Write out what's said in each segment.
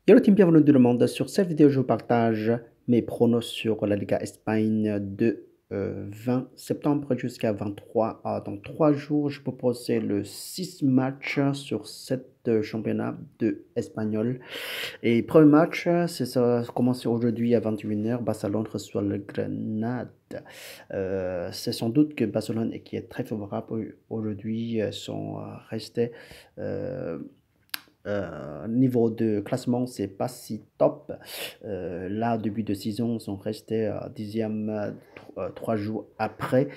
Hello team, bienvenue tout le monde. Sur cette vidéo, je vous partage mes pronos sur la Liga Espagne de 20 septembre jusqu'à 23. Dans 3 jours, je peux poser le 6 matchs sur cette championnat de espagnol. Et premier match, ça commence aujourd'hui à 21 h. Barcelone reçoit le Grenade. C'est sans doute que Barcelone, qui est très favorable aujourd'hui, sont restés. Niveau de classement, c'est pas si top. Là, début de saison, ils sont restés 10e 3 jours après.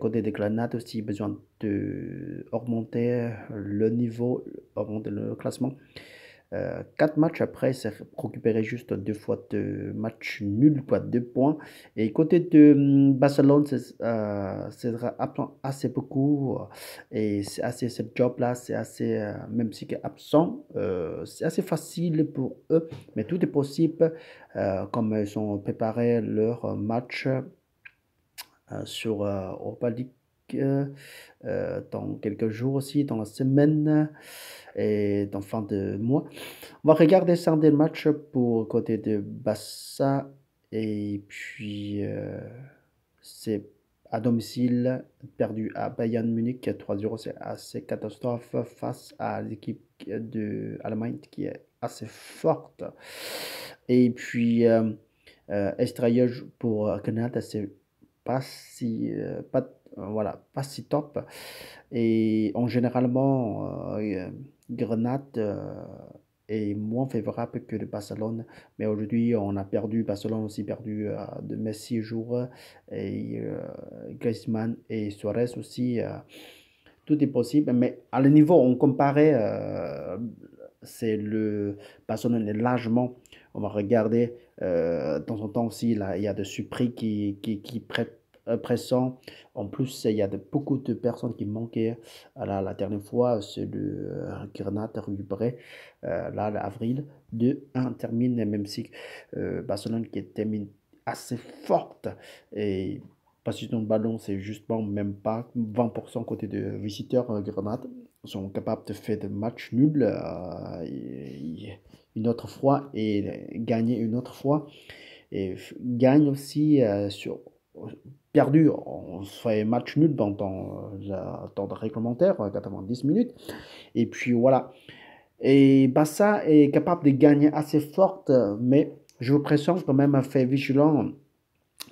Côté des Grenades aussi, besoin de augmenter le niveau, augmenter le classement. 4 matchs après, c'est récupéré juste 2 fois de match nul, quoi, 2 points. Et côté de Barcelone, c'est assez beaucoup. Et c'est assez, ce job-là, c'est assez, même si est absent, c'est assez facile pour eux. Mais tout est possible, comme ils ont préparé leur match sur Europa League dans quelques jours aussi, dans la semaine et dans fin de mois. On va regarder ça des matchs pour côté de Barça et puis c'est à domicile perdu à Bayern Munich 3-0, c'est assez catastrophe face à l'équipe de Allemagne qui est assez forte. Et puis Estrella pour Grenade, c'est pas si voilà, pas si top. Et en généralement Grenade est moins favorable que le Barcelone. Mais aujourd'hui, on a perdu, Barcelone aussi perdu de Messi jour et Griezmann et Suarez aussi. Tout est possible, mais à le niveau, on comparait, c'est le Barcelone est largement, on va regarder de temps en temps aussi, là, il y a des surprises qui pressent. En plus, il y a beaucoup de personnes qui manquaient. La dernière fois, c'est le Grenade récupéré, là, l'avril, 2-1 termine, même si Barcelone qui termine assez forte. Et possession de ballon, c'est justement même pas 20% côté de visiteurs. Grenade sont capables de faire des matchs nuls une autre fois et gagner une autre fois. Et gagne aussi sur perdu, on fait match nul dans le temps de réglementaire, 90 minutes. Et puis voilà. Et Barça est capable de gagner assez forte, mais je vous pressens quand même à faire vigilant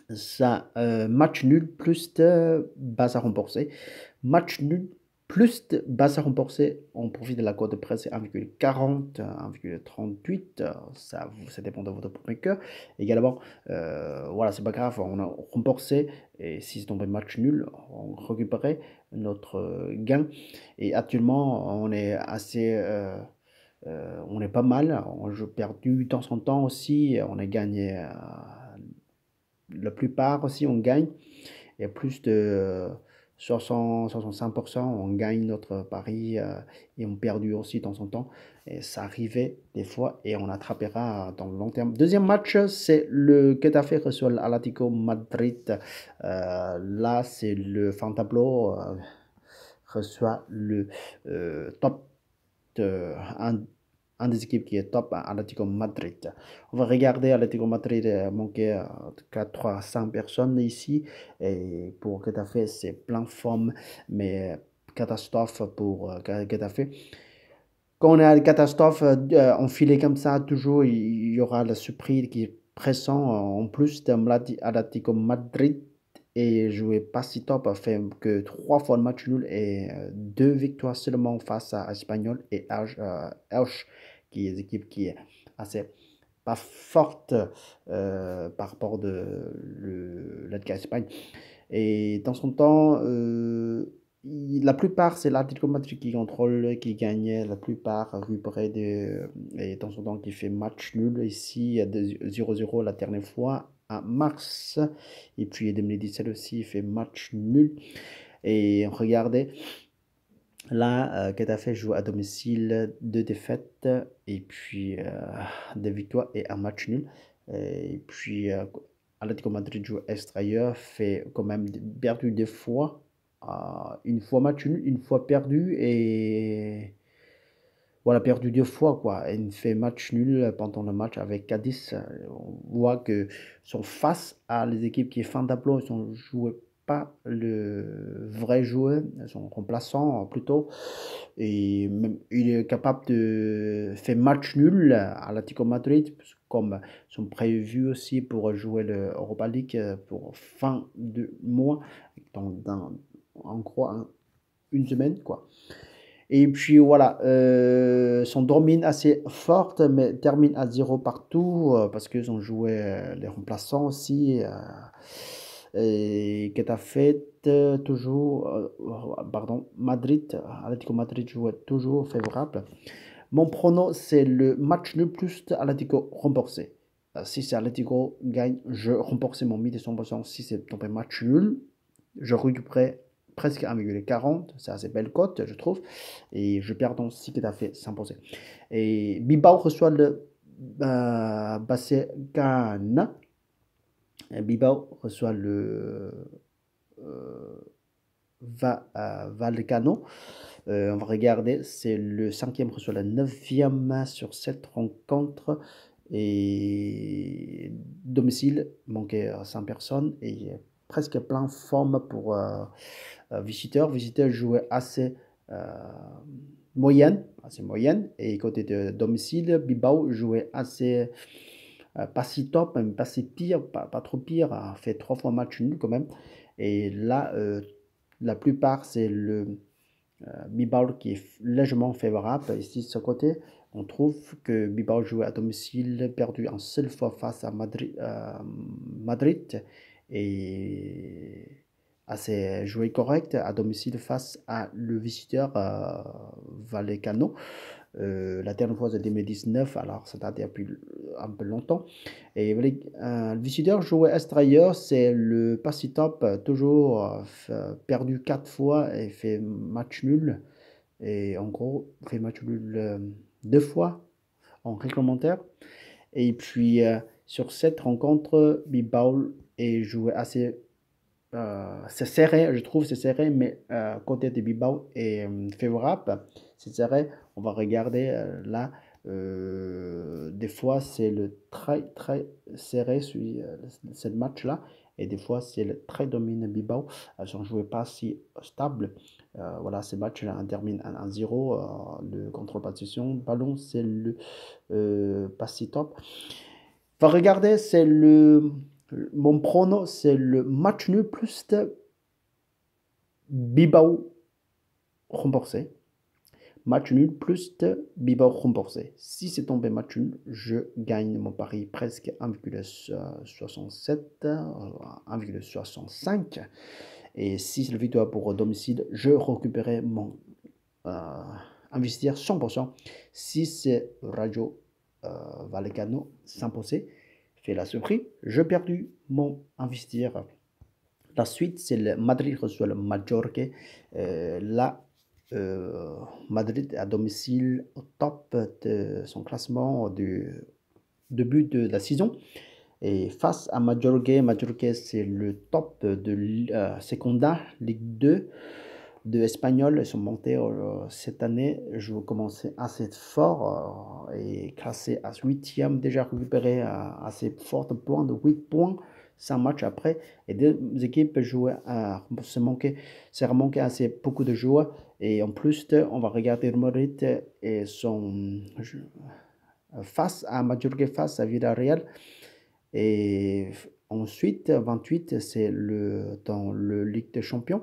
ça, match nul plus de base à rembourser. Match nul plus de base à rembourser. On profite de la cote de presse, c'est 1,40, 1,38. Ça dépend de votre premier cœur. Également, voilà, c'est pas grave, on a remboursé. Et si c'est tombé match nul, on récupérait notre gain. Et actuellement, on est assez. On est pas mal. On joue perdu de temps en temps aussi. On a gagné. La plupart aussi, on gagne. Il y a plus de 65%, on gagne notre pari et on perdu aussi de temps en temps. Et ça arrivait des fois et on attrapera dans le long terme. Deuxième match, c'est le Getafe reçoit l'Atlético Madrid. Là, c'est le fan tableau reçoit le top un des équipes qui est top, Atlético Madrid. On va regarder Atlético Madrid manquer 300 personnes ici. Et pour Getafe, c'est plein forme, mais catastrophe pour Getafe. Quand on est à la catastrophe, enfilée comme ça, toujours, il y aura la surprise qui est pressant. En plus de Atlético Madrid et joué pas si top, a fait que 3 fois le match nul et 2 victoires seulement face à Espanyol et Elche, qui est une équipe qui est assez pas forte par rapport de l'Atlético Espagne. Et dans son temps, la plupart, c'est l'Atlético Madrid qui contrôle, qui gagne. La plupart, récupéré et dans son temps, qui fait match nul. Ici, il y a 0-0 la dernière fois, en mars. Et puis, en 2017 aussi, il fait match nul. Et regardez, là, Getafe joue à domicile, 2 défaites, et puis 2 victoires et un match nul. Et puis, Atlético Madrid joue extérieur, fait quand même perdu 2 fois. Une fois match nul, une fois perdu, et voilà, perdu 2 fois, quoi. Il fait match nul pendant le match avec Cadiz. On voit que sont face à les équipes qui est fin tableau, ils sont joués pas le vrai joueur, ils sont remplaçants plutôt. Et même, il est capable de faire match nul à l'Atlético Madrid, comme sont prévus aussi pour jouer le Europa League pour fin de mois, en gros une semaine, quoi. Et puis voilà, son domine assez forte, mais termine à 0 partout, parce qu'ils ont joué les remplaçants aussi. Et Getafe, toujours, pardon, Madrid, Atlético Madrid jouait toujours favorable. Mon prono, c'est le match nul plus Atlético remboursé. Si c'est Atlético gagne, je rembourse mon 1200%. Si c'est tombé match nul, je récupère presque 1,40. C'est assez belle cote, je trouve. Et je perds donc si Getafe s'imposer. Et Bilbao reçoit le Barcelone. Bilbao reçoit le Vallecano. On va regarder, c'est le 5e reçoit la 9e sur cette rencontre. Et domicile, manqué à 100 personnes et presque plein forme pour visiteurs. Visiteurs jouaient assez moyenne. Et côté de domicile, Bilbao jouait assez pas si top, même pas si pire, pas trop pire, a fait 3 fois match nul quand même. Et là, la plupart, c'est le Bilbao qui est légèrement favorable. Ici, de ce côté, on trouve que Bilbao jouait à domicile, perdu en seule fois face à Madrid et assez joué correct à domicile face à le visiteur Vallecano. La dernière fois, c'est 2019, alors ça date depuis un peu longtemps. Et le visiteur jouait extérieur, c'est le Passy Top, toujours perdu 4 fois et fait match nul. Et en gros, fait match nul 2 fois en réglementaire. Et puis, sur cette rencontre, Bilbao est joué assez. C'est serré, je trouve, c'est serré, mais côté de Bilbao est favorable. C'est serré, on va regarder là. Des fois, c'est le très serré, ce match-là, et des fois, c'est le très dominant Bilbao. Elles sont jouées pas si stable. Voilà, ce match-là termine en 0. Le contrôle position, ballon, c'est le pas si top. On va regarder, c'est mon prono, c'est le match nul plus de Bilbao remboursé. Match nul plus de Bilbao remboursé. Si c'est tombé match nul, je gagne mon pari presque 1,67, 1,65. Et si c'est le victoire pour domicile, je récupérerai mon investir 100%. Si c'est Rayo Vallecano s'imposer, fait la surprise, je perdu mon investir. La suite, c'est le Madrid reçoit le Mallorca. Là, Madrid à domicile au top de son classement du début de la saison. Et face à Mallorca, c'est le top de Seconda, Ligue 2 de Espagnols. Ils sont montés cette année. Je vais commencer assez fort et classé à 8e, déjà récupéré assez fort point de 8 points. 5 matchs après, et deux équipes jouaient à c'est remonté assez beaucoup de joueurs. Et en plus, on va regarder Madrid et son face à Mallorca, face à Villarreal. Et ensuite, 28, c'est dans le Ligue des Champions.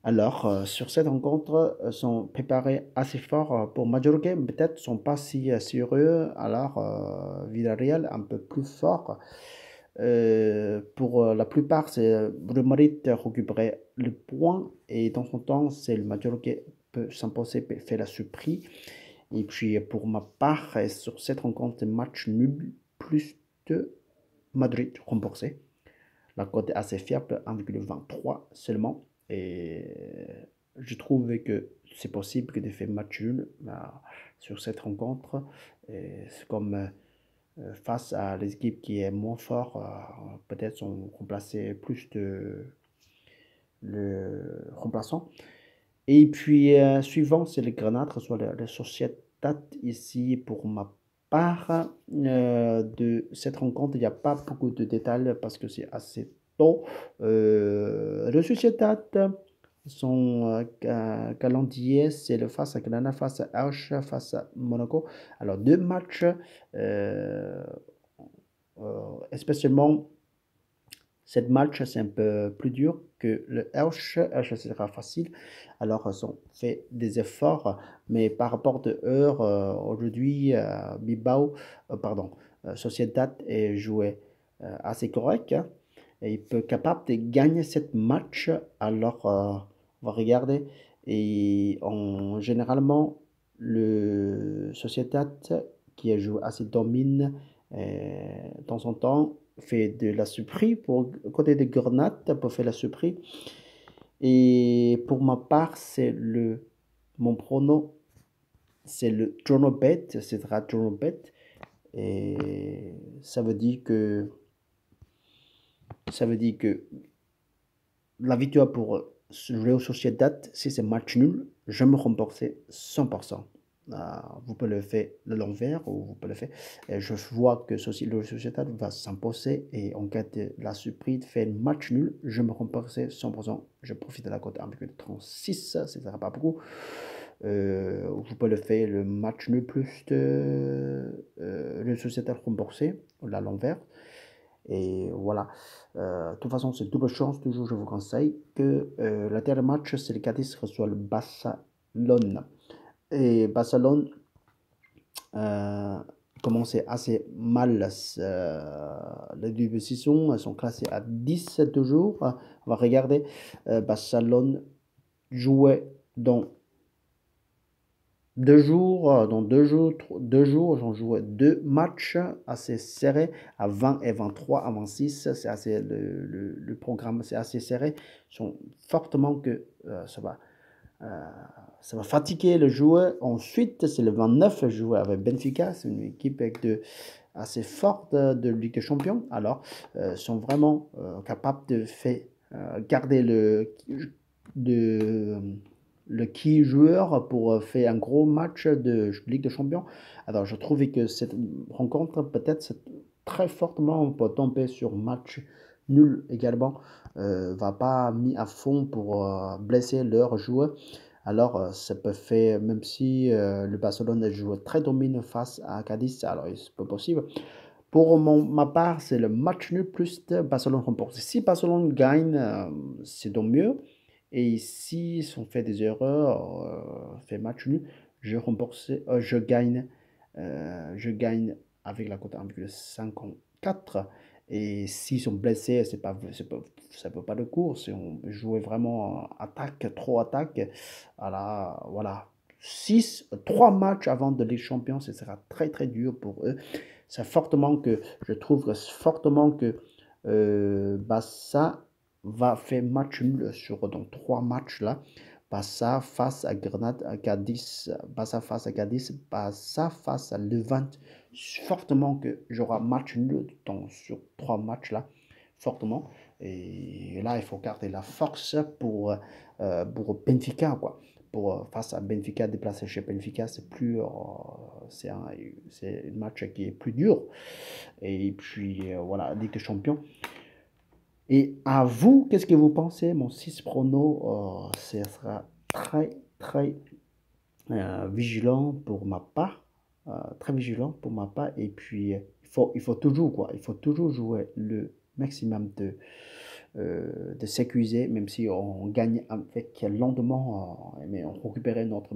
Alors, sur cette rencontre, sont préparés assez fort pour Mallorca, peut-être sont pas si sérieux. Alors, Villarreal un peu plus fort. Pour la plupart, c'est le Madrid récupérer le point et dans son temps, c'est le Mallorca peut s'imposer, fait la surprise. Et puis, pour ma part, sur cette rencontre, match nul plus de Madrid remboursé. La cote est assez fiable, 1,23 seulement. Et je trouve que c'est possible que de faire match nul sur cette rencontre. C'est comme face à l'équipe qui est moins fort, peut-être sont remplacés plus de le remplaçant. Et puis, suivant, c'est le Grenade, soit le Sociedad ici pour ma part. De cette rencontre, il n'y a pas beaucoup de détails parce que c'est assez tôt. Le Sociedad, son calendrier, c'est le face à Granada, face à Auch, face à Monaco. Alors, deux matchs, euh, spécialement cette match, c'est un peu plus dur que le Elche. Elche sera facile. Alors, ils ont fait des efforts, mais par rapport de heure, aujourd'hui, Bilbao, pardon, Sociedad est joué assez correct, hein, et il peut capable de gagner cette match. Alors, on va regarder. Et généralement, le Sociedad qui a joué assez domine de temps en temps fait de la surprise pour côté de Grenade pour faire la surprise. Et pour ma part, mon prono, c'est le Jonobet, c'est Jonobet. Et ça veut dire que la victoire pour Real Sociedad, si c'est match nul, je me rembourser 100%. Vous pouvez le faire le l'envers ou vous pouvez le faire. Et je vois que le Sociedad va s'imposer et en cas de la surprise, fait un match nul, je me rembourse 100%. Je profite de la cote 1,36, ça ne sera pas beaucoup. Vous pouvez le faire le match nul plus le Sociedad remboursé, à l'envers. Et voilà. De toute façon, c'est double chance. Toujours, je vous conseille que le dernier match, c'est le Cadiz reçoit le Barcelone. Et Barcelone commence assez mal les début de saison. Elles sont classées à 17 jours. On va regarder. Barcelone jouait dans 2 jours, dans 2 jours, ils ont joué 2 matchs assez serrés à 20 et 23 à 26. C'est assez, le programme, c'est assez serré. Ils sont fortement que euh, ça va fatiguer le joueur. Ensuite, c'est le 29 joué avec Benfica. C'est une équipe assez forte de Ligue des Champions. Alors, ils sont vraiment capables de faire garder de, le key joueur pour faire un gros match de Ligue des Champions. Alors, je trouvais que cette rencontre, peut-être très fortement, on peut tomber sur match nul également, va pas mis à fond pour blesser leurs joueurs. Alors, ça peut faire, même si le Barcelone joue très dominant face à Cadiz, alors c'est pas possible. Pour ma part, c'est le match nul plus de Barcelone remporte. Si Barcelone gagne, c'est donc mieux. Et si on fait des erreurs, fait match nul, je gagne avec la cote 1,54. Et s'ils sont blessés, ça ne peut pas de cours. Si on jouait vraiment attaque, trop attaque, voilà. 3 matchs avant de Ligue Champions, ce sera très très dur pour eux. Je trouve fortement que Barça va faire match nul sur dans 3 matchs là. Barça face à Grenade, à Cadiz, Barça face à Cadiz, Barça face à Levante. Fortement que j'aurai match nul sur 3 matchs là. Fortement. Et là, il faut garder la force pour Benfica, quoi. Face à Benfica, déplacer chez Benfica, c'est un match qui est plus dur. Et puis, voilà, Ligue des Champions. Et à vous, qu'est-ce que vous pensez? Mon 6 prono, ce sera très, très vigilant pour ma part. Très vigilant pour ma part. Et puis, il faut toujours, quoi. Il faut toujours jouer le maximum de s'accuser, même si on gagne avec lentement, mais on récupère notre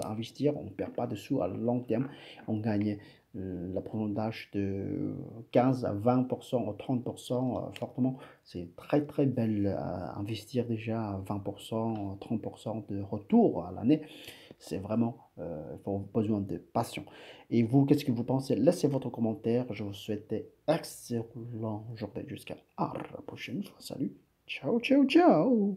investir, on ne perd pas de sous à long terme, on gagne la pourcentage de 15 à 20% ou 30% fortement. C'est très très belle à investir déjà à 20%, 30% de retour à l'année. C'est vraiment, il faut besoin de passion. Et vous, qu'est-ce que vous pensez? Laissez votre commentaire. Je vous souhaite excellent journée jusqu'à la prochaine fois. Salut. Ciao, ciao, ciao.